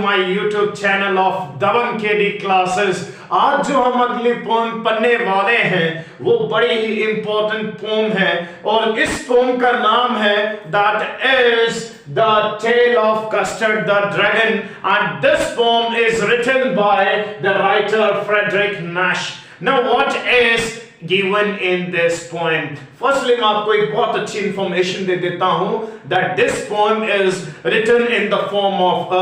My YouTube channel of Dabang KD classes. आज जो हम अगली पोम पढ़ने वाले हैं वो बड़ी ही इंपॉर्टेंट पोम है और इस पोम का नाम है that is the tale of Custard the dragon and this poem is written by the writer Frederick Nash. Now what is given in this poem? Firstly, मैं आपको एक बहुत अच्छी इंफॉर्मेशन दे देता हूं that this poem is written in the form of a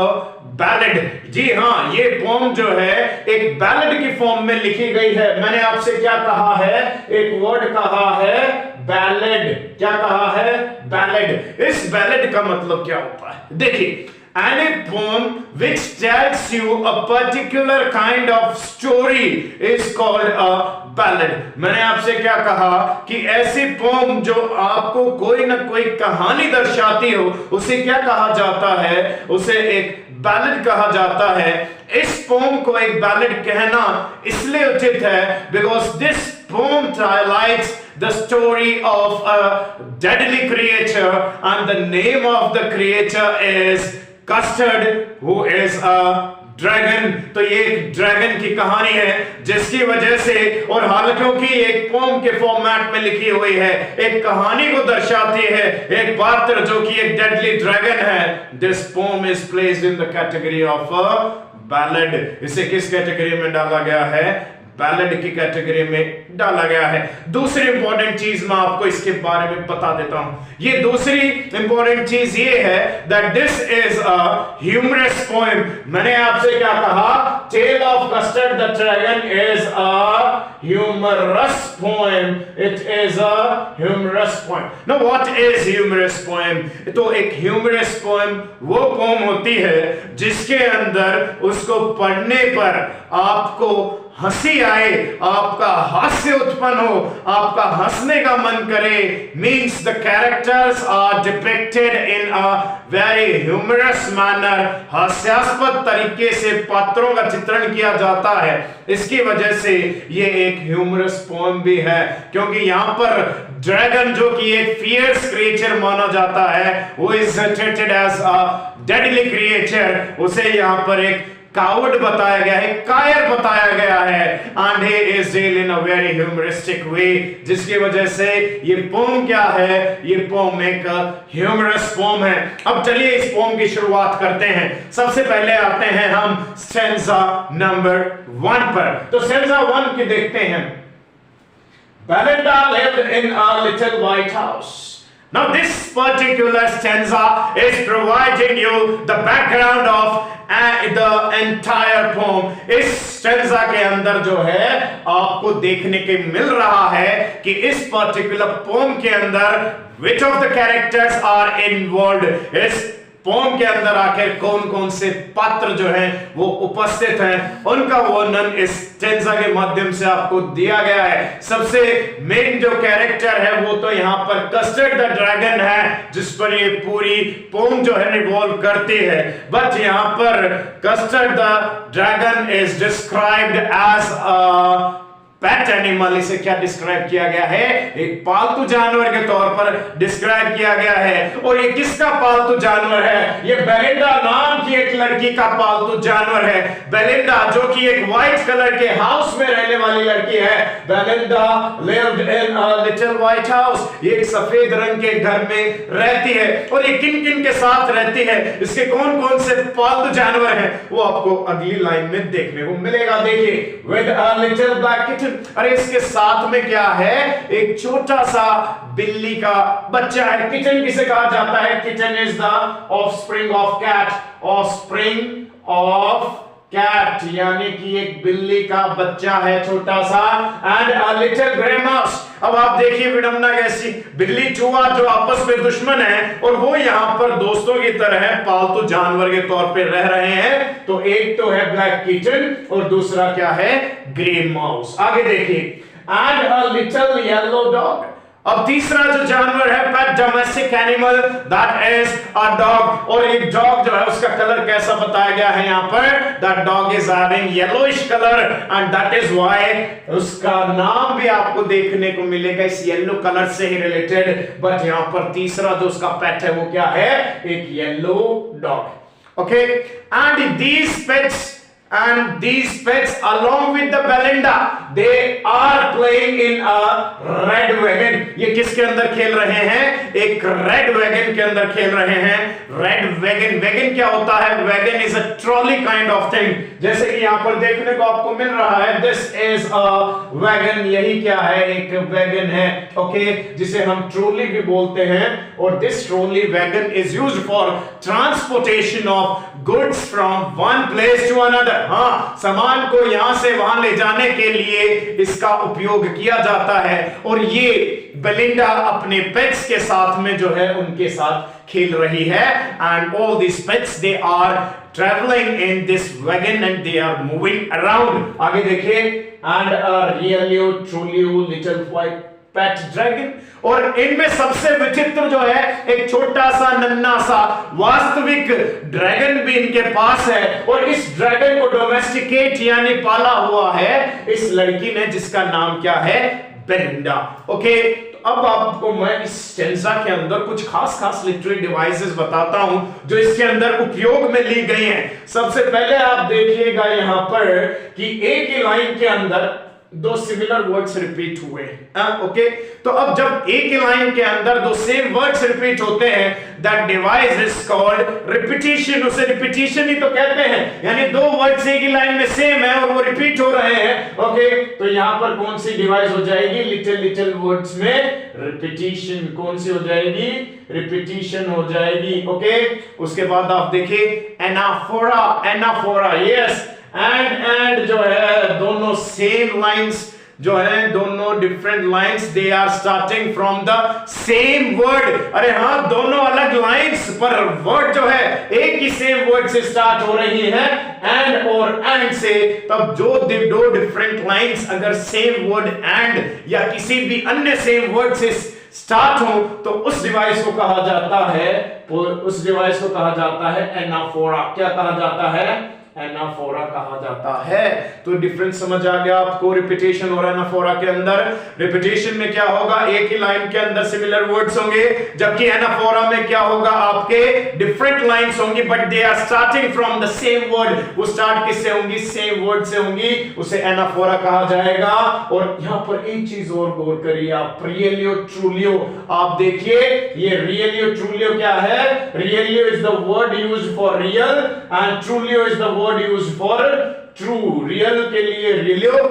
ballad। जी हाँ, ये pome जो है एक बैलेड की फॉर्म में लिखी गई है। मैंने आपसे क्या कहा है? एक वर्ड कहा है बैलेड। क्या कहा है? बैलेड। इस बैलेड का मतलब क्या होता है? देखिए, any poem which tells you a particular kind of story is called a ballad। मैंने आपसे क्या कहा कि ऐसी पोम जो आपको कोई ना कोई कहानी दर्शाती हो उसे क्या कहा जाता है? उसे एक बैलेड कहा जाता है। इस पोम को एक बैलेड कहना इसलिए उचित है because this poem highlights the story of a deadly creature and the name of the creature is Custard, who is a dragon. तो ये एक ड्रैगन की कहानी है जिसकी वजह से, और हालांकि एक पोम के फॉर्मेट में लिखी हुई है, एक कहानी को दर्शाती है, एक पात्र जो कि एक डेडली ड्रैगन है। This poem is placed in the category of a ballad. इसे किस कैटेगरी में डाला गया है? बैलेड की कैटेगरी में डाला गया है। दूसरी इंपॉर्टेंट चीज मैं आपको इसके बारे में बता देता हूं। ये दूसरी इंपॉर्टेंट चीज ये है that this is a humorous poem. मैंने आपसे क्या कहा? Tale of Custard the dragon is a humorous poem. It is a humorous poem. Now what is humorous poem? तो एक ह्यूमरस पोएम वो पोएम होती है जिसके अंदर उसको पढ़ने पर आपको हंसी आए, आपका हास्य उत्पन्न हो, आपका हंसने का मन करे। Means the characters are depicted in a very humorous manner. हास्यास्पद तरीके से पात्रों का चित्रण किया जाता है। इसकी वजह से ये एक ह्यूमरस पोएम भी है क्योंकि यहाँ पर ड्रैगन जो कि एक फियर्स क्रिएचर माना जाता है, वो is treated as a deadly creature. उसे यहाँ पर एक कावर्ड बताया गया है, कायर बताया गया है, and he is deal in a very humoristic way, जिसकी वजह से ये पोम क्या है? ये पोम एक ह्यूमरस पोम है। अब चलिए इस पोम की शुरुआत करते हैं। सबसे पहले आते हैं हम स्टेंजा नंबर 1 पर। तो स्टेंजा 1 की देखते हैं। Belinda lived in a little white house. Now this particular stanza is providing you the background of the entire poem। इस stanza के अंदर जो है आपको देखने के मिल रहा है कि इस particular poem के अंदर which of the characters are involved। इस पोम के अंदर आखिर कौन कौन से पात्र जो हैं वो उपस्थित हैं, उनका वर्णन इस स्टेंजा के माध्यम से आपको दिया गया है। सबसे मेन जो कैरेक्टर है वो तो यहाँ पर कस्टर्ड द ड्रैगन है, जिस पर ये पूरी पोम जो है रिवॉल्व करती है। बट यहाँ पर Custard the dragon is described as a pet animal. इसे क्या डिस्क्राइब किया गया है? एक पालतू जानवर के तौर पर डिस्क्राइब किया गया है। और ये किसका पालतू जानवर है? ये बेलिंडा नाम की एक लड़की का पालतू जानवर है। बेलिंडा जो कि एक व्हाइट कलर के हाउस में रहने वाली लड़की है। Belinda lived in a little white house। ये एक सफेद रंग के घर में रहती है। और ये किन किन के साथ रहती है, इसके कौन कौन से पालतू जानवर हैं, वो आपको अगली लाइन में देखने को मिलेगा। देखिए, with a little black kitten। अरे इसके साथ में क्या है? एक छोटा सा बिल्ली का बच्चा है। किचन किसे कहा जाता है? Kitten is the offspring of cat. Offspring of cat यानी कि एक बिल्ली का बच्चा है छोटा सा। And a little grey mouse. अब आप देखिए विडंबना कैसी, बिल्ली चूहा जो आपस में दुश्मन है और वो यहाँ पर दोस्तों की तरह पालतू जानवर के तौर पे रह रहे हैं। तो एक तो है ब्लैक किचन और दूसरा क्या है? Grey mouse. आगे देखिए, and a little yellow dog. अब तीसरा जो जानवर है pet domestic animal that is a dog. और एक डॉग जो है उसका कलर कैसा बताया गया है यहाँ पर? That dog is having yellowish colour and that is why उसका नाम भी आपको देखने को मिलेगा इस येलो कलर से ही रिलेटेड। बट यहाँ पर तीसरा जो उसका पेट है वो क्या है? एक yellow dog. Okay, and these pets along with the Belinda, they are playing in a red wagon. ये किसके अंदर खेल रहे हैं? एक रेड वैगन के अंदर खेल रहे हैं। रेड वैगन, वैगन क्या होता है? Wagon is a trolley kind of thing, जैसे कि यहां पर देखने को आपको मिल रहा है, दिस इज अ वैगन। यही क्या है? एक वैगन है, ओके, जिसे हम ट्रॉली भी बोलते हैं। और this trolley wagon is used for transportation of goods from one place to another. हाँ, सामान को यहां से वहां ले जाने के लिए इसका उपयोग किया जाता है। और ये बेलिंडा अपने पेट्स के साथ में जो है उनके साथ खेल रही है। And all this pets they are travelling in this wagon and they are moving around. आगे देखिए, and a really truly little white pet dragon. और इनमें सबसे विचित्र जो है, एक छोटा सा नन्हा सा वास्तविक ड्रैगन भी इनके पास है। और इस ड्रैगन को डोमेस्टिकेट यानी पाला हुआ है इस लड़की ने, जिसका नाम क्या है? बेलिंडा। ओके, तो अब आपको मैं इस स्टेंजा के अंदर कुछ खास लिटरेरी डिवाइसेस बताता हूं जो इसके अंदर उपयोग में ली गई हैं। सबसे पहले आप देखिएगा यहां पर कि एक ही लाइन के अंदर दो सिमिलर वर्ड्स रिपीट हुए हैं। ओके, तो अब जब एक ही लाइन के अंदर दो सेम वर्ड्स रिपीट होते हैं, that device is called repetition. उसे रिपीटिशन ही तो कहते हैं, यानी दो वर्ड्स एक ही लाइन में सेम है और वो रिपीट हो रहे हैं। ओके, तो यहां पर कौन सी डिवाइस हो जाएगी? लिटिल वर्ड्स में रिपीटिशन। कौन सी हो जाएगी? रिपीटिशन हो जाएगी। ओके, उसके बाद आप देखिए एनाफोरा, यस, एंड जो है दोनों सेम लाइंस जो है, दोनों different lines, they are starting from the same word. अरे हाँ, दोनों अलग लाइंस पर वर्ड जो है एक ही सेम वर्ड से स्टार्ट हो रही है, एंड और एंड से। तब जो दो डिफरेंट लाइंस अगर सेम वर्ड एंड या किसी भी अन्य सेम वर्ड से स्टार्ट हो तो उस डिवाइस को कहा जाता है, एनाफोरा। क्या कहा जाता है? एनाफोरा कहा जाता है। तो डिफरेंस समझ आ गया आपको? रिपीटेशन और एनाफोरा के अंदर। रिपीटेशन में क्या होगा? एक ही लाइन के अंदर सिमिलर वर्ड्स होंगे, जबकि एनाफोरा में क्या होगा? आपके डिफरेंट लाइंस होंगी, but they are starting from the same word. वो स्टार्ट किससे होंगी? सेम वर्ड से होंगी, उसे एनाफोरा कहा जाएगा। और यहां पर एक चीज और गौर करिए आप, रियलियो ट्रूलियो। आप देखिए, ये रियलियो ट्रूलियो क्या है? रियलियो is the word used for real and ट्रूलियो is the word used for true. Real के लिए रियलियो,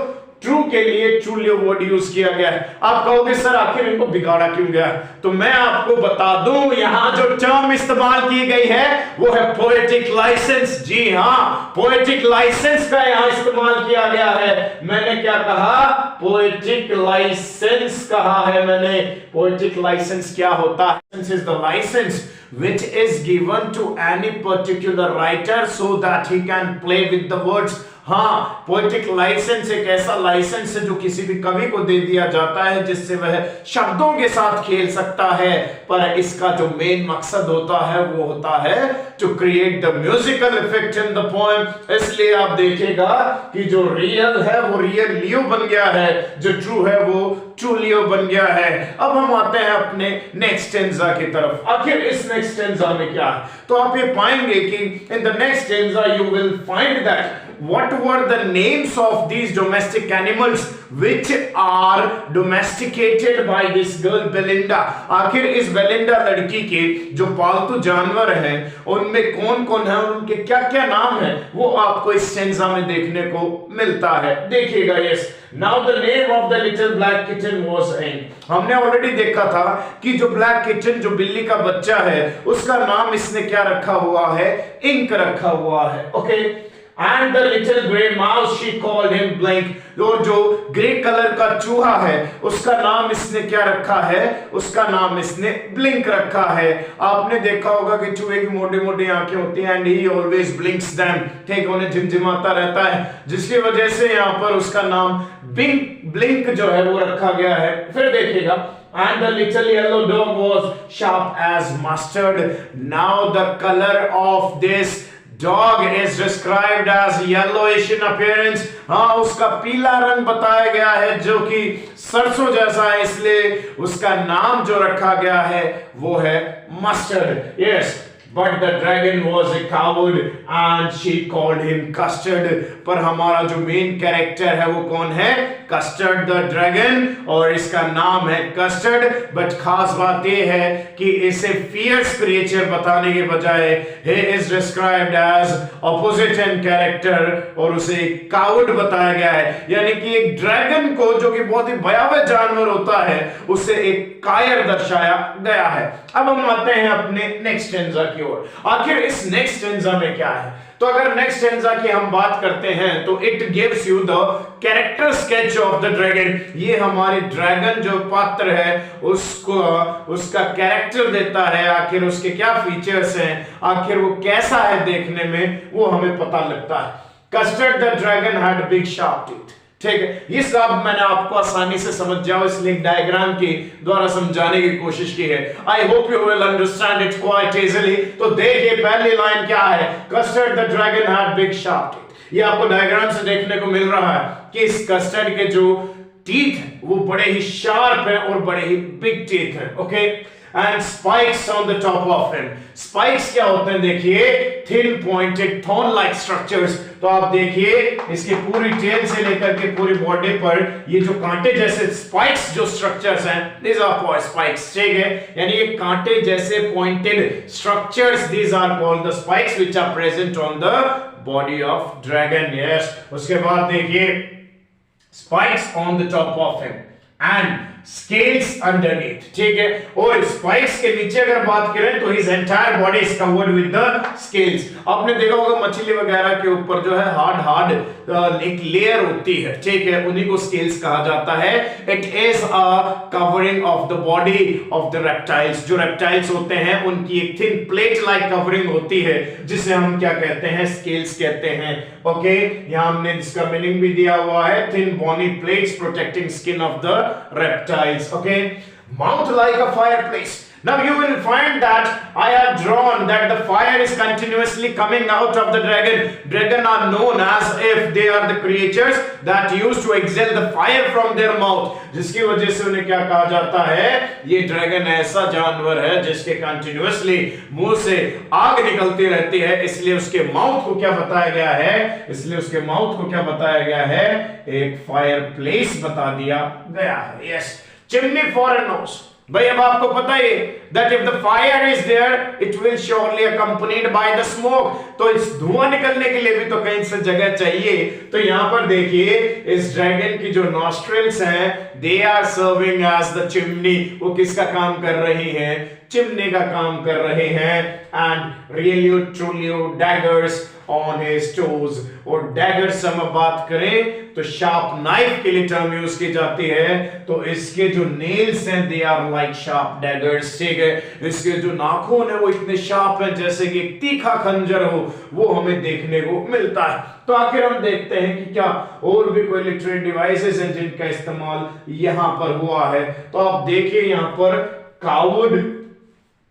ट्रू के लिए ट्रूलियो वर्ड यूज किया गया है। आप कहोगे सर आखिर इनको बिगाड़ा क्यों गया? तो मैं आपको बता दूं, यहां जो टर्म इस्तेमाल की गई है वो है पोएटिक लाइसेंस। जी हां, पोएटिक लाइसेंस का यहां इस्तेमाल किया गया है। मैंने क्या कहा? पोएटिक लाइसेंस कहा है मैंने। पोएटिक लाइसेंस क्या होता है? License is the license which is given to any particular writer so that he can play with the words। हाँ, पोएटिक लाइसेंस एक ऐसा लाइसेंस है जो किसी भी कवि को दे दिया जाता है जिससे वह शब्दों के साथ खेल सकता है, पर इसका जो मेन मकसद होता है वो होता है to create the musical effect in the poem. इसलिए आप देखिएगा कि जो रियल है वो रियल लियो बन गया है, जो ट्रू है वो ट्रू लियो बन गया है। अब हम आते हैं अपने नेक्स्ट स्टेंजा की तरफ। आखिर इस नेक्स्ट स्टेंजा में क्या है? तो आप ये पाएंगे कि in the next stanza you will find that what were the names of these domestic animals which are domesticated by this girl Belinda। आखिर इस बेलिंडा लड़की के जो पालतू जानवर हैं उनमें कौन कौन है, उनके क्या क्या नाम है, वो आपको इस स्टेंजा में देखने को मिलता है। देखिएगा, yes, now the name of the little black kitten was Ink. हमने ऑलरेडी देखा था कि जो ब्लैक किटन, जो बिल्ली का बच्चा है, उसका नाम इसने क्या रखा हुआ है? इंक रखा हुआ है। Okay, And the little grey mouse, she called him Blink। जो ग्रे कलर का चूहा है उसका नाम इसने क्या रखा है? उसका नाम इसने ब्लिंक रखा है। आपने देखा होगा कि चूहे की मोटी मोटी आंखें होती हैं, and he always blinks them, ठीक, उन्हें झिमझिमाता रहता है, जिसकी वजह से यहाँ पर उसका नाम ब्लिंक जो है वो रखा गया है। फिर देखिएगा, and the little yellow dog was sharp as mustard। Now the color of this dog is described as yellowish in appearance। हाँ, उसका पीला रंग बताया गया है जो कि सरसों जैसा है, इसलिए उसका नाम जो रखा गया है वो है mustard. Yes, but the dragon was a coward and she called him custard. पर हमारा जो मेन कैरेक्टर है वो कौन है? कस्टर्ड द ड्रैगन, और इसका नाम है कस्टर्ड। बट खास बात ये है कि इसे फियर्स क्रिएचर बताने के बजाय he is described as opposite in character, और उसे काउड बताया गया है। यानी कि एक ड्रैगन को जो कि बहुत ही भयावह जानवर होता है उसे एक कायर दर्शाया गया है। अब हम आते हैं अपने नेक्स्ट स्टेंजा की ओर। आखिर इस नेक्स्ट स्टेंजा में क्या है? तो अगर नेक्स्ट स्टेंजा की हम बात करते हैं तो it gives you the character sketch of the dragon. ये हमारे ड्रैगन जो पात्र है उसको उसका कैरेक्टर देता है, आखिर उसके क्या फीचर्स हैं, आखिर वो कैसा है देखने में, वो हमें पता लगता है। Custard the dragon had big sharp teeth. ठीक है, ये सब मैंने आपको आसानी से समझ जाओ इसलिए डायग्राम के द्वारा समझाने की कोशिश की है। I hope you will understand it quite easily. तो देखिए पहली लाइन क्या है? Custard the dragon had big sharp teeth. ये आपको डायग्राम से देखने को मिल रहा है कि इस कस्टर्ड के जो टीथ हैं वो बड़े ही शार्प हैं और बड़े ही बिग टीथ हैं। Okay, and spikes on the top of him. Spikes क्या होते हैं? देखिए thin pointed thorn like structures। तो आप देखिए इसकी पूरी टेल से लेकर के पूरी बॉडी पर ये जो कांटे जैसे स्पाइक्स जो स्ट्रक्चर्स हैं, these are called spikes। ठीक है, यानी ये कांटे जैसे pointed structures, these are called the spikes which are present on the body of dragon। yes, उसके बाद देखिए spikes on the top of him and scales underneath। ठीक है, और स्पाइक्स के नीचे अगर बात करें तो his entire body is covered with the scales। आपने देखा होगा मछली वगैरह के ऊपर जो है हार्ड एक लेयर होती है। ठीक है, उन्हीं को स्केल्स कहा जाता है। It is a covering of the body of the reptiles. जो रेप्टाइल्स होते हैं उनकी एक थिन प्लेट लाइक कवरिंग होती है जिसे हम क्या कहते हैं? स्केल्स कहते हैं। ओके, यहां हमने इसका मीनिंग भी दिया हुआ है, thin bony plates protecting skin of the reptile. Okay, mouth like a fireplace. Now you will find that I have drawn that the fire is continuously coming out of the dragon. Dragon are known as if they are the creatures that used to exhale the fire from their mouth. जिसकी वजह से उन्हें क्या कहा जाता है? ये dragon ऐसा जानवर है जिसके कंटिन्यूअसली मुंह से आग निकलती रहती है, इसलिए उसके माउथ को क्या बताया गया है? इसलिए उसके माउथ को क्या बताया गया है? एक फायर प्लेस बता दिया गया है। Yes, chimney for a knows. भाई अब आपको पता है that if the fire is there it will surely accompanied by the smoke। तो इस धुआं निकलने के लिए भी तो कहीं से जगह चाहिए। तो यहां पर देखिए इस ड्रैगन की जो नॉस्ट्रिल्स हैं they are serving as the chimney। वो किसका काम कर रही हैं? चिमनी का काम कर रहे हैं। and really truly daggers on his toes। और daggers हम बात करें तो शार्प नाइफ के लिए टर्म यूज की जाती है। तो इसके जो नेल्स हैं they are like sharp daggers। ठीक है, इसके जो नाखून है वो इतने शार्प हैं जैसे कि एक तीखा खंजर हो, वो हमें देखने को मिलता है। तो आखिर हम देखते हैं कि क्या और भी कोई लिटरेरी डिवाइसेस हैं जिनका इस्तेमाल यहां पर हुआ है। तो आप देखिए यहां पर काउड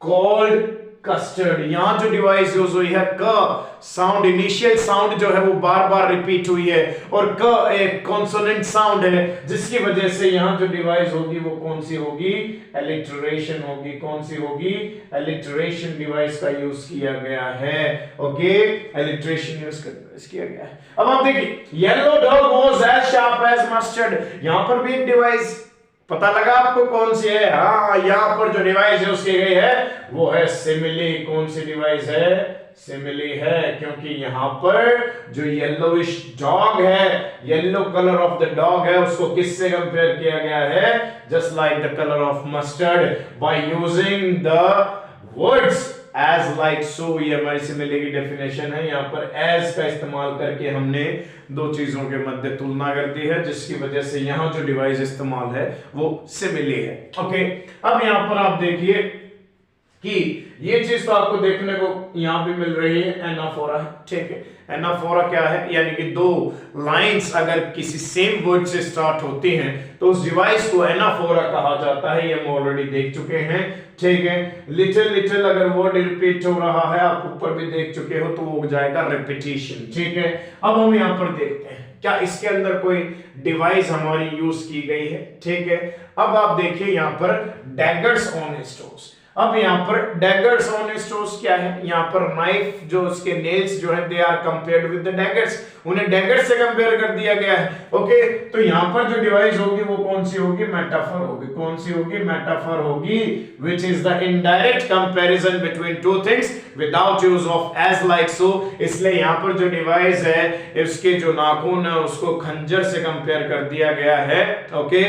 कॉल्ड कस्टर्ड। यहां जो डिवाइस यूज हुई है क साउंड, इनिशियल साउंड जो है वो बार बार रिपीट हुई है और क एक कॉन्सोनेंट साउंड है जिसकी वजह से यहां जो डिवाइस होगी वो कौन सी होगी? एलिटरेशन होगी। कौन सी होगी? एलिटरेशन डिवाइस का यूज किया गया है। ओके, एलिटरेशन यूज किया गया है। अब आप देखिए yellow dog was as sharp as mustard. यहां पर भी एक डिवाइस पता लगा आपको कौन सी है? हाँ, यहां पर जो डिवाइस यूज की गई है वो है सिमिली। कौन सी डिवाइस है? सिमिली है, क्योंकि यहां पर जो येलोइश डॉग है, yellow colour of the dog है, उसको किससे कंपेयर किया गया है? Just like the colour of mustard by using the words as like so. ये हमारी सिमिली की डेफिनेशन है। यहां पर एज का इस्तेमाल करके हमने दो चीजों के मध्य तुलना कर दी है जिसकी वजह से यहां जो डिवाइस इस्तेमाल है वो सिमिली है। ओके, अब यहां पर आप देखिए कि ये चीज तो आपको देखने को यहां भी मिल रही है, एनाफोरा। ठीक है, एनाफोरा क्या है? यानी कि दो लाइंस अगर किसी सेम वर्ड से स्टार्ट होती हैं तो उस डिवाइस को एनाफोरा कहा जाता है। ये हम ऑलरेडी देख चुके हैं। ठीक है, लिटिल लिटिल अगर वर्ड रिपीट हो रहा है, आप ऊपर भी देख चुके हो, तो वो हो जाएगा रिपीटिशन। ठीक है, अब हम यहां पर देखते हैं क्या इसके अंदर कोई डिवाइस हमारी यूज की गई है। ठीक है, अब आप देखिए यहां पर डैगर्स ऑन हिज टोज। अब यहाँ पर डैगर्स ऑन हिज टोज क्या है, यहाँ पर नाइफ जो उसके नेल्स जो है they are compared with the daggers, उन्हें डैगर्स से कंपेयर कर दिया गया है। ओके, तो यहाँ पर जो डिवाइस होगी वो कौन सी होगी, मेटाफर होगी। कौन सी होगी, मेटाफर होगी, which is the indirect comparison between two things without use of as like so. इसलिए यहाँ पर जो डिवाइस है उसके जो नाखून है उसको खंजर से कंपेयर कर दिया गया है। ओके,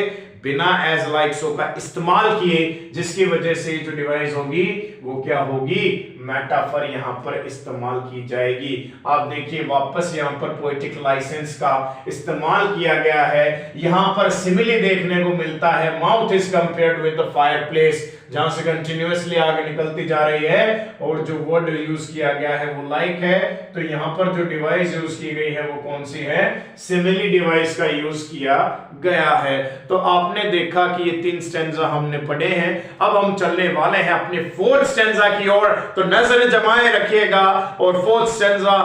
बिना एज लाइक सो का इस्तेमाल किए, जिसकी वजह से जो डिवाइस होगी वो क्या होगी, मेटाफर यहां पर इस्तेमाल की जाएगी। आप देखिए वापस यहां पर पोएटिक लाइसेंस का इस्तेमाल किया गया है। यहां पर सिमिली देखने को मिलता है, mouth is compared with the fireplace, जहां से कंटिन्यूअसली आग निकलती जा रही है, और जो वर्ड यूज किया गया है वो लाइक है। तो यहां पर जो डिवाइस यूज की गई है वो कौन सी है, सिमिली डिवाइस का यूज किया गया है। तो आपने देखा कि ये 3 स्टैंजा हमने पढ़े हैं। अब हम चलने वाले हैं अपने 4th स्टैंजा की ओर, तो नजर जमाए रखिएगा और 4th स्टैंजा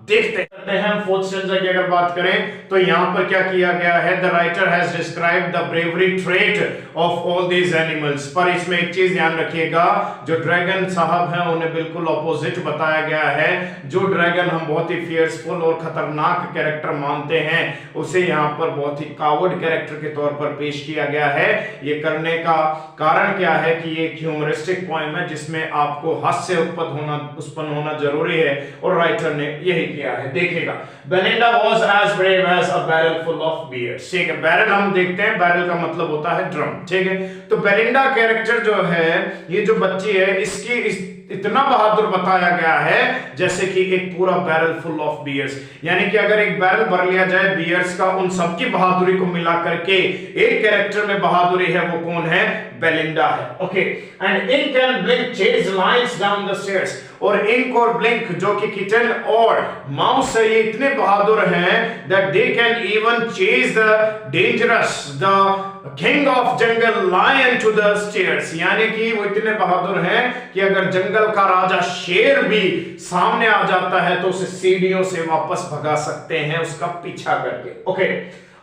देखते हैं। हम 4th स्टैंजा की अगर बात करें तो यहां पर क्या किया गया है, the writer has described the bravery trait of all these animals. पर इसमें एक चीज ध्यान रखिएगा, जो ड्रैगन साहब हैं उन्हें बिल्कुल ऑपोजिट बताया गया है। जो ड्रैगन हम बहुत ही फियर्सफुल और खतरनाक कैरेक्टर मानते हैं, उसे यहां पर बहुत ही कावर्ड कैरेक्टर के तौर पर पेश किया गया है। ये करने का कारण क्या है कि ये एक ह्यूमरिस्टिक पोएम है जिसमें आपको हास्य उत्पन्न होना जरूरी है, और राइटर ने यही किया है। देखिएगा, Belinda was as brave as a barrel full of beers। ठीक है, बैरल हम देखते हैं, बैरल का मतलब होता है ड्रम। ठीक है, तो बेलिंडा कैरेक्टर जो है, ये जो बच्ची है, इसकी इतना बहादुर बताया गया है जैसे कि एक पूरा बैरल फुल ऑफ बियर्स, यानी कि अगर एक बैरल भर लिया जाए बियर्स का, उन सबकी बहादुरी को मिला करके एक कैरेक्टर में बहादुरी है, वो कौन है, बेलिंडा है। Okay, and in can blink chase lines down the stairs, और इंक और ब्लिंक जो कि किटन और माउस है, ये इतने बहादुर हैं that they can even chase the dangerous the king of jungle lion to the stairs, यानी कि वो इतने बहादुर हैं कि अगर जंगल का राजा शेर भी सामने आ जाता है तो उसे सीढ़ियों से वापस भगा सकते हैं उसका पीछा करके। Okay,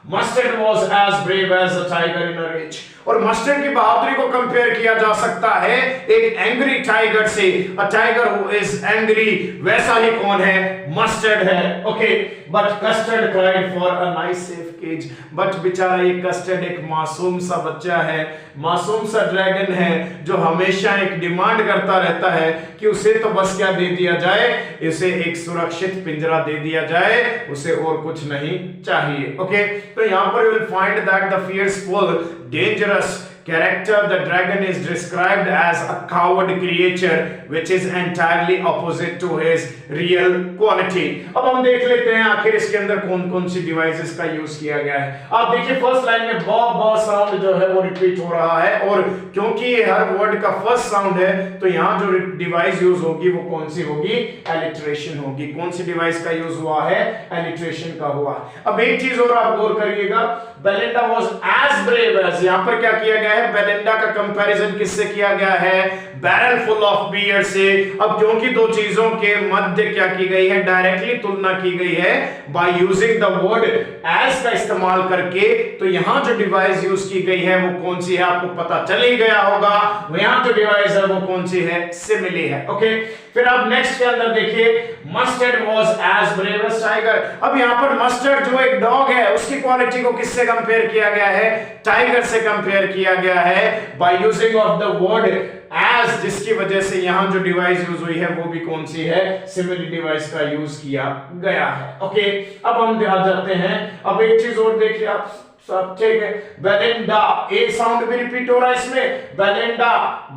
mustard was as brave as a tiger in a rage, और मस्टर्ड की बहादुरी को कंपेयर किया जा सकता है एक एंग्री टाइगर से। A tiger who is angry, वैसा ही कौन है, मस्टर्ड है। Okay, but Custard cried for a nice safe cage, but बेचारा ये कस्टर्ड एक मासूम सा बच्चा है, मासूम सा ड्रैगन है जो हमेशा एक डिमांड करता रहता है कि उसे तो बस क्या दे दिया जाए, इसे एक सुरक्षित पिंजरा दे दिया जाए, उसे और कुछ नहीं चाहिए। ओके, तो यहां पर you will find that the fearful dangerous character, the dragon is described as a coward creature which is entirely opposite to his real quality। अब हम देख लेते हैं आखिर इसके अंदर कौन कौन सी डिवाइसेस का यूज किया गया है। आप देखिए फर्स्ट लाइन में बॉ बॉ साउंड जो है वो रिपीट हो रहा है, और क्योंकि ये हर वर्ड का फर्स्ट साउंड है तो यहाँ जो डिवाइस यूज होगी वो कौन सी होगी, एलिट्रेशन होगी। कौन सी डिवाइस का यूज हुआ है, एलिट्रेशन का हुआ। अब एक चीज और आप गौर करिएगा, Belinda was as brave as, यहां पर क्या किया गया है, बेलिंडा का कंपैरिजन किससे किया गया है, बैरल फुल ऑफ बियर से। अब क्योंकि दो चीजों के मध्य क्या की गई है, डायरेक्टली तुलना की गई है by using the word as का इस्तेमाल करके, तो यहां जो डिवाइस यूज की गई है वो कौन सी है, आपको पता चल ही गया होगा। यहां जो डिवाइस है वो कौन सी है, सिमिली है। ओके, फिर अब नेक्स्ट के अंदर देखिए, mustard was as brave as tiger। अब यहां पर मस्टर्ड जो एक डॉग है उसकी क्वालिटी को किससे कंपेयर किया गया है, टाइगर से कंपेयर किया गया है by using of the word as, जिसकी वजह से यहां जो डिवाइस यूज हुई है वो भी कौन सी है, सिमिली डिवाइस का यूज किया गया है। ओके, अब हम आ जाते हैं, अब एक चीज और देखिए आप सब, ठीक है, बेलिंडा, ए साउंड भी रिपीट हो रहा है इसमें, बेलिंडा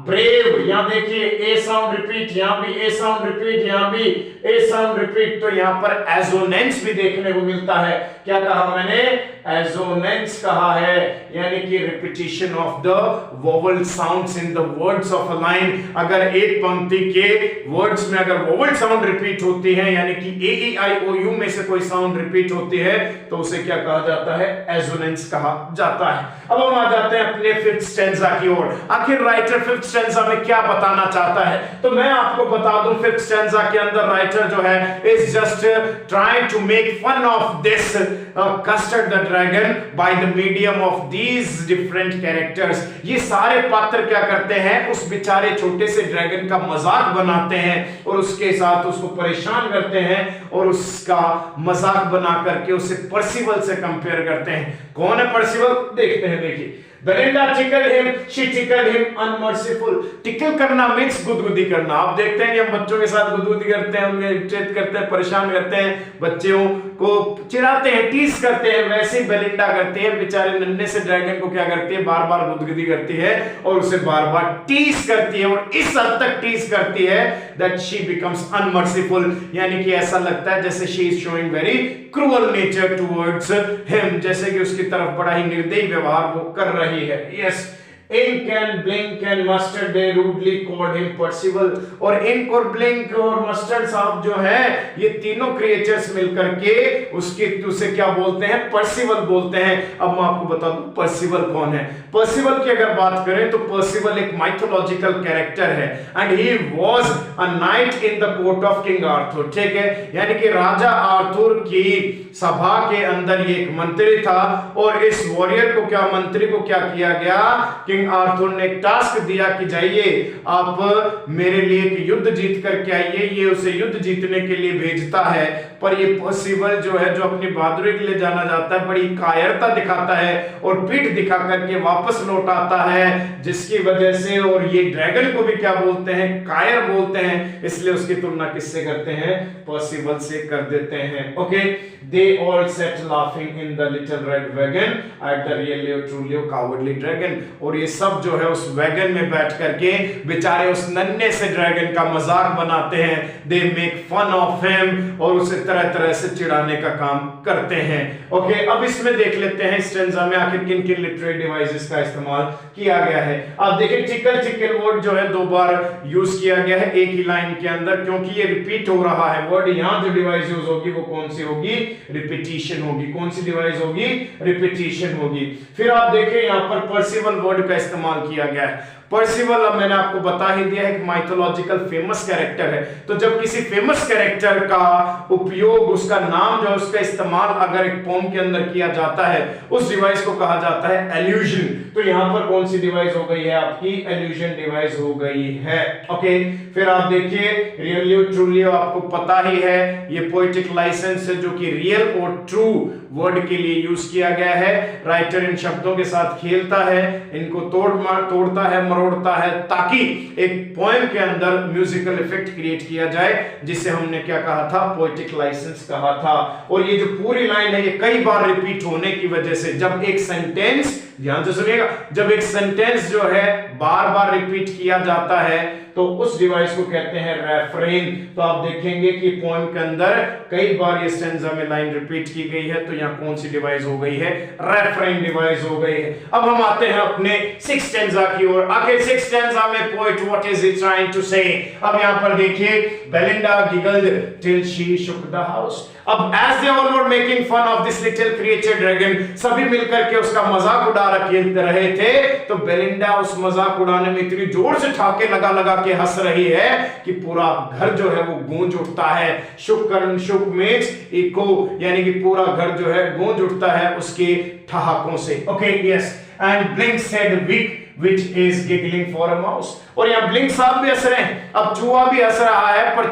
ब्रेव, यहां देखिए ए साउंड रिपीट, यहां भी ए साउंड रिपीट, यहां भी ए साउंड रिपीट, तो यहां पर एजोनेंस भी देखने को मिलता है। क्या कहा मैंने, एजोनेंस कहा है, यानी कि repetition of the vowel sounds in the words of a line. अगर एक पंक्ति के वर्ड्स में अगर वोवल साउंड रिपीट होती है, यानी कि ए ई आई ओ यू में से कोई साउंड रिपीट होती है, तो उसे क्या कहा जाता है, एजोनेंस सेंटिमेंट्स कहा जाता है। अब हम आ जाते हैं अपने फिफ्थ स्टैंजा की ओर। आखिर राइटर फिफ्थ स्टैंजा में क्या बताना चाहता है, तो मैं आपको बता दूं फिफ्थ स्टैंजा के अंदर राइटर जो है is just trying to make fun of this Custard the dragon by the medium of these different characters. ये सारे पात्र क्या करते हैं, उस बेचारे छोटे से ड्रैगन का मजाक बनाते हैं और उसके साथ उसको परेशान करते हैं और उसका मजाक बना करके उसे पर्सिवल से कंपेयर करते हैं। कौन है पर्सिवल, देखते हैं। देखिए, Belinda tickled him, she tickled him unmerciful। Tackle करना मींस गुदगुदी करना। आप देखते हैं कि हम बच्चों के साथ गुदगुदी करते हैं, उन्हें इरिटेट करते हैं, परेशान करते हैं, बच्चों को चिढ़ाते हैं, टीज करते हैं। वैसे ही बेलिंडा करती है, बेचारे नन्हे से ड्रैगन को क्या करती है, बार बार गुदगुदी करती है और उसे बार बार टीज करती है और इस हद तक टीज करती है that she becomes unmerciful, यानी कि ऐसा लगता है जैसे she is showing very cruel nature towards him, जैसे कि उसकी तरफ बड़ा ही निर्दयी व्यवहार वो कर रही है। Yes, Ink and Blink and Mustard they rudely called him Percival। और Ink और Blink और Mustard साहब जो है ये तीनों क्रिएचर्स मिलकर के उसे क्या बोलते हैं, Percival बोलते हैं। अब मैं आपको बता दूं Percival कौन है। Percival की अगर बात करें तो Percival एक माइथोलॉजिकल कैरेक्टर है and he was a night in the court of king Arthur. ठीक है, यानी कि राजा आर्थर की सभा के अंदर ये एक मंत्री था और इस वॉरियर को क्या, मंत्री को क्या किया गया, किंग आर्थर ने एक टास्क दिया कि जाइए आप मेरे लिए एक युद्ध जीत करके आइए। ये उसे युद्ध जीतने के लिए भेजता है, पर ये पर्सिवल जो है, जो अपनी बहादुरी के लिए जाना जाता है, बड़ी कायरता दिखाता है और पीठ दिखा करके वापस लौट आता है, जिसकी वजह से, और ये ड्रैगन को भी क्या बोलते हैं, कायर बोलते हैं, इसलिए उसकी तुलना किससे करते हैं, पर्सिवल से कर देते हैं। Okay, they all set laughing in the little red wagon at the really और ट्रूली कावर्डली ड्रैगन। और ये सब जो है उस वैगन में बैठ करके बेचारे उस नन्हे से ड्रैगन का मजाक बनाते हैं। They make fun of him और उसे तरह तरह से चिढ़ाने का काम करते हैं। ओके, अब इसमें देख लेते हैं स्टेंजा में आखिर किन किन लिटरेरी डिवाइसेस का इस्तेमाल किया गया है। अब देखिए, टिकल टिकल वर्ड जो है 2 बार यूज किया गया है एक ही लाइन के अंदर, क्योंकि ये रिपीट हो रहा है वर्ड। यहां जो डिवाइस यूज होगी वो कौन सी होगी, रिपीटिशन होगी। कौन सी डिवाइस होगी, रिपीटिशन होगी। फिर आप देखें यहां पर पर्सिवल वर्ड का इस्तेमाल किया गया है। पर्सिवल, अब मैंने आपको बता ही दिया है कि माइथोलॉजिकल फेमस कैरेक्टर है। तो जब किसी फेमस कैरेक्टर का उपयोग, उसका नाम जो है उसका इस्तेमाल अगर एक पोम के अंदर किया जाता है, उस डिवाइस को कहा जाता है एल्यूजन। तो यहां पर कौन सी डिवाइस हो गई है आपकी, एल्यूजन डिवाइस हो गई है। ओके, फिर आप देखिए रियली ट्रूली, आपको पता ही है ये पोएटिक लाइसेंस है जो कि रियल और ट्रू वर्ड के लिए यूज किया गया है। राइटर इन शब्दों के साथ खेलता है, इनको तोड़ता है, मरोड़ता है, ताकि एक पोएम के अंदर म्यूजिकल इफेक्ट क्रिएट किया जाए, जिसे हमने क्या कहा था, पोएटिक लाइसेंस कहा था। और ये जो पूरी लाइन है ये कई बार रिपीट होने की वजह से, जब एक सेंटेंस, ध्यान से सुनिएगा, जब एक सेंटेंस जो है बार बार रिपीट किया जाता है तो उस डिवाइस को कहते हैं रेफरेन। तो आप देखेंगे कि पोएम के अंदर कई बार ये स्टैंजा में लाइन रिपीट की गई है, तो यहां कौन सी डिवाइस हो गई है, रेफरेन डिवाइस हो गई है। अब हम आते हैं अपने 6th स्टैंजा की ओर। आखिर 6th स्टैंजा में poet what is he trying to say. अब यहां पर देखिए, Belinda giggled till she shook the house. Now as they all were making fun of this little creature dragon, सभी मिलकर के उसका मजाक उड़ा रहे थे, तो बेलिंडा उस मजाक उड़ाने में इतनी जोर से ठाके लगा लगा के हंस रही है कि पूरा घर जो है वो गूंज उठता है। शुक मींस इको, यानी कि पूरा घर जो है गूंज उठता है उसके ठहाकों से। Okay, yes, and Blink said week which is giggling for a mouse। और यहाँ ब्लिंक साहब भी हंस रहे हैं, अब चूहा भी हंस रहा है, पर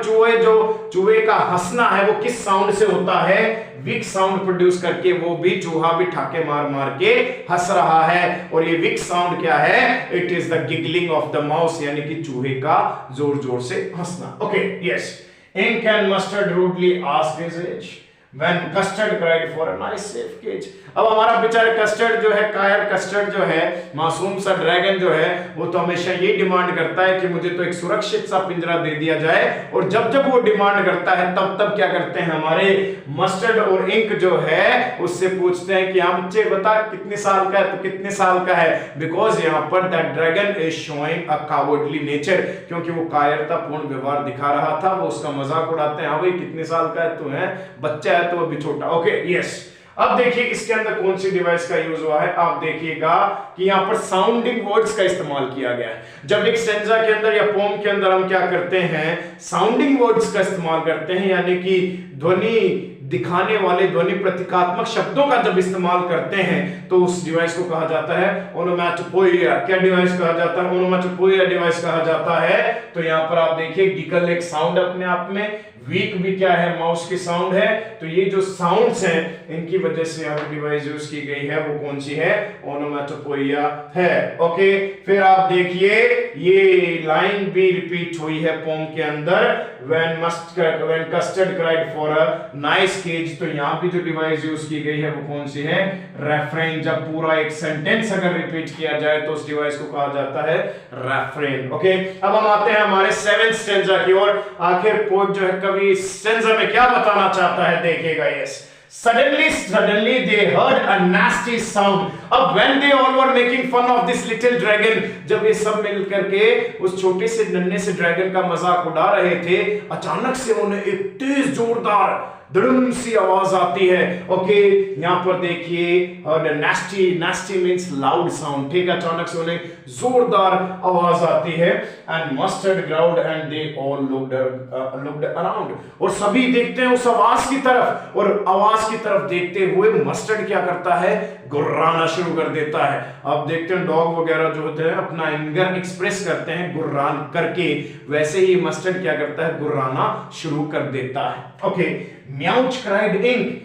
चूहे का हंसना है वो किस साउंड से होता है, विक साउंड प्रोड्यूस करके वो भी चूहा भी ठाके मार मार के हंस रहा है। और ये विक साउंड क्या है, it is the giggling of the mouse, यानी कि चूहे का जोर जोर से हंसना। Okay, yes, Ink and Mustard rudely asked his age when Custard cried for a nice safe cage। अब हमारा बेचारा कस्टर्ड जो है, कायर कस्टर्ड जो है, मासूम सा ड्रैगन जो है, वो तो हमेशा ये डिमांड करता है कि मुझे तो एक सुरक्षित सा पिंजरा दे दिया जाए। और जब जब वो डिमांड करता है तब तब क्या करते हैं हमारे मस्टर्ड और इंक जो है उससे पूछते हैं कि हाँ बच्चे बता कितने साल का है, तो कितने साल का है, बिकॉज यहाँ पर that dragon is showing a cowardly nature, क्योंकि वो कायरतापूर्ण व्यवहार दिखा रहा था, वो उसका मजाक उड़ाते हैं, हाँ भाई कितने साल का है तू, है बच्चा है तो अभी छोटा। ओके, यस, अब देखिए इसके अंदर कौन सी डिवाइस का यूज हुआ है। आप देखिएगा कि यहां पर साउंडिंग वर्ड्स का इस्तेमाल किया गया है। जब एक स्टेंजा के अंदर या पोम के अंदर हम क्या करते हैं, साउंडिंग वर्ड्स का इस्तेमाल करते हैं, यानी कि ध्वनि दिखाने वाले, ध्वनि प्रतीकात्मक शब्दों का जब इस्तेमाल करते हैं तो उस डिवाइस को कहा जाता है ओनोमैटोपोइया। क्या डिवाइस कहा जाता है? ओनोमैटोपोइया डिवाइस कहा जाता है। तो यहां पर आप देखिए गिगल एक साउंड अपने आप में, वीक भी क्या है, माउस की साउंड है। तो ये जो साउंड्स हैं इनकी वजह से यहाँ पे डिवाइस यूज की गई है, वो कौन सी है? ओनोमैटोपोइया है। ओके, फिर आप देखिए ये लाइन भी रिपीट हुई है पोम के अंदर, when custard cried for a nice cage। तो यहाँ पे जो डिवाइस यूज की गई है वो कौन सी है? रेफ्रेन। जब पूरा एक सेंटेंस अगर रिपीट किया जाए तो उस डिवाइस को कहा जाता है रेफ्रेन। ओके, अब हम आते हैं हमारे 7th स्टेंजा की ओर। आखिर पोएट जो है कवि इस स्टेंजा में क्या बताना चाहता है, देखिएगा। Yes, Suddenly they heard a nasty sound. अब when they all were making fun of this little dragon, जब ये सब मिलकर के उस छोटे से नन्हे से ड्रैगन का मजाक उड़ा रहे थे, अचानक से उन्हें एक तेज जोरदार धड़म सी आवाज आती है। ओके, यहां पर देखिए nasty means loud sound। ठीक है, अचानक से उन्हें जोरदार आवाज आती है। and mustard growled and they all looked around। और सभी देखते हैं उस आवाज की तरफ, और आवाज की तरफ देखते हुए मस्टर्ड क्या करता है? गुर्राना शुरू कर देता है। आप देखते हैं डॉग वगैरह जो होते हैं अपना एंगर एक्सप्रेस करते हैं गुर्रान करके, वैसे ही मस्टर्ड क्या करता है? गुर्राना शुरू कर देता है। Okay, meowch cried Ink,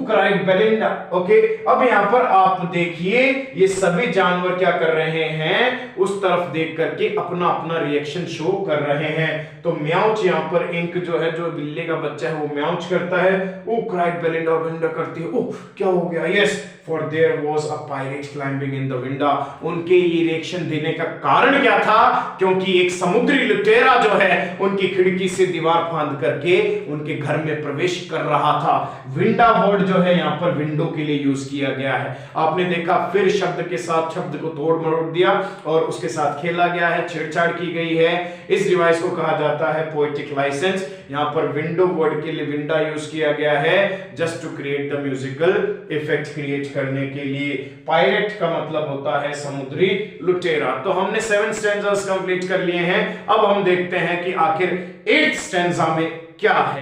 cried Belinda. Okay, अब यहां पर आप देखिए ये सभी जानवर क्या कर रहे हैं? उस तरफ देख करके अपना अपना रिएक्शन शो कर रहे हैं। तो म्याउच यहां पर इंक जो है, जो बिल्ली का बच्चा है, वो म्याउच करता है। क्राइड बेलिंडा, बेलिंडा करती है। क्या हो गया? Yes, for there was a pirate climbing in the window। उनके ये रिएक्शन देने का कारण क्या था? क्योंकि एक समुद्री लुटेरा जो है उनकी खिड़की से दीवार फांद करके उनके घर में प्रवेश कर रहा था। विंडा वर्ड जो है यहाँ पर विंडो के लिए यूज किया गया है। आपने देखा, फिर शब्द के साथ शब्द को तोड़ मरोड़ दिया और उसके साथ खेला गया है, छेड़छाड़ की गई है। इस डिवाइस को कहा जाता है पोएटिक लाइसेंस। यहाँ पर विंडो वर्ड के लिए विंडा यूज किया गया है just to create the musical effect create करने के लिए। पायरेट का मतलब होता है समुद्री लुटेरा। तो हमने 7 स्टैंजास कंप्लीट कर लिए हैं। अब हम देखते हैं कि आखिर 8th स्टैंजा में क्या है।